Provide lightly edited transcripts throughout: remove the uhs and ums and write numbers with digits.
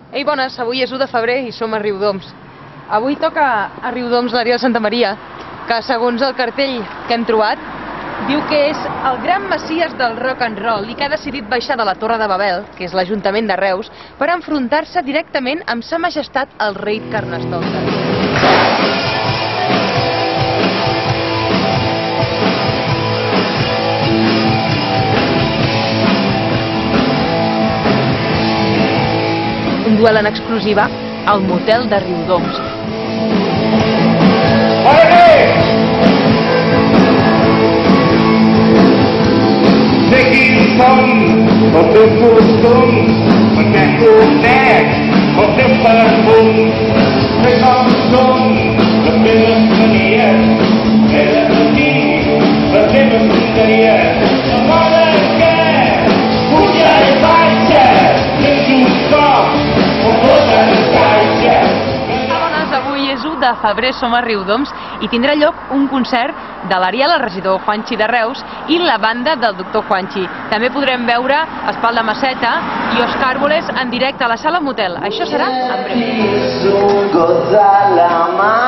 Ei, bones, avui és 1 de febrer i som a Riudoms. Avui toca a Riudoms l'àrea de Santa Maria, que segons el cartell que hem trobat, diu que és el gran messies del rock and roll i que ha decidit baixar de la Torre de Babel, que és l'Ajuntament de Reus, per enfrontar-se directament amb sa majestat el rei Carnestoltes. Un duel en exclusiva al motel de Riudoms. Seguint som els teus costums, perquè conec els teus perfums, que com som les teves manies, eres aquí les teves tonteries. No poden que puja i baixa, tens un cop o foten caixa. Avui és 1 de febrer, som a Riudoms i tindrà lloc un concert de l'Ariel, el regidor Juanchi de Reus, i la banda del doctor Juanchi. També podrem veure Espalda Maceta i Òscar Árboles en directe a la sala Motel. Això serà en breu. Un gos a la mà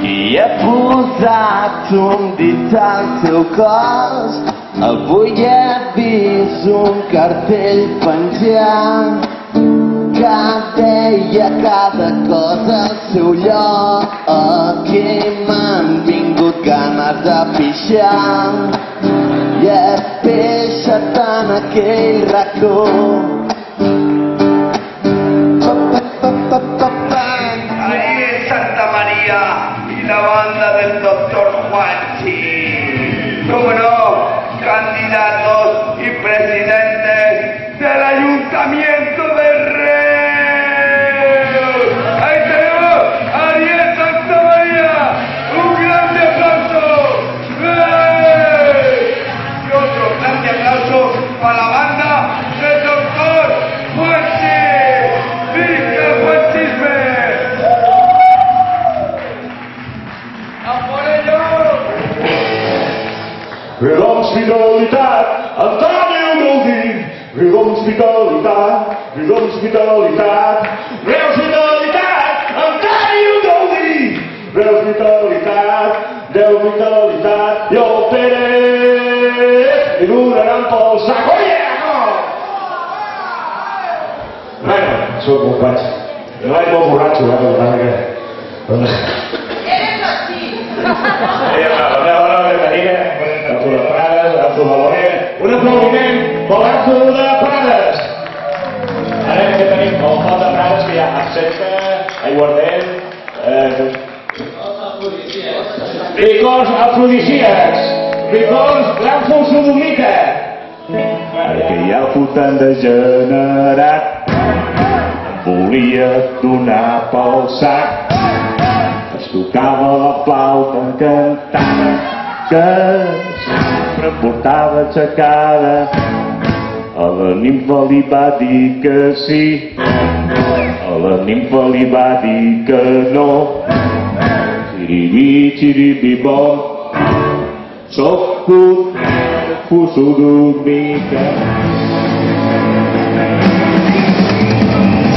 i ha posat un dit al seu cos. Avui he vist un cartell penjant que deia cada cosa al seu lloc. Aquí m'han vingut ganes de pixar i he pixat en aquell racó. Allí es Santa María y la banda del doctor Juanchi. Como no, candidatos y presidentes del Ayuntamiento de Reus. Ahí tenemos a Ariel Santa María. Un grande aplauso. Y otro grande aplauso para la banda del doctor Juanchi. ¡Viva el juanchisme! ¡A por ello! Riudoms fidelitat, Antoni Gaudí. Riudoms fidelitat, Riudoms fidelitat. Reus fidelitat, Antoni Gaudí. Reus fidelitat, Déu fidelitat. I el Pere li donaran pel sac. Oye, no! Bueno, soc un faig. Jo vaig molt borratxo, per tant que... Eres així! La meva dona de Marina, Arthur de Prades, Arthur de Loret. Un aplaudiment per l'Arthur de Prades. Ara que tenim el Pont de Prades, que hi ha Accepta, Aiguardent, licors afrodisíacs, licors l'àmfol sodomita. Ara que hi ha el putant degenerat, em volia donar pel sac. Es tocava la flauta cantada, que sempre portava aixecada. A la nimfa li va dir que sí, a la nimfa li va dir que no. Xiribi, xiribi, bom, soc un fuso d'hormiga.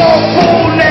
Soc un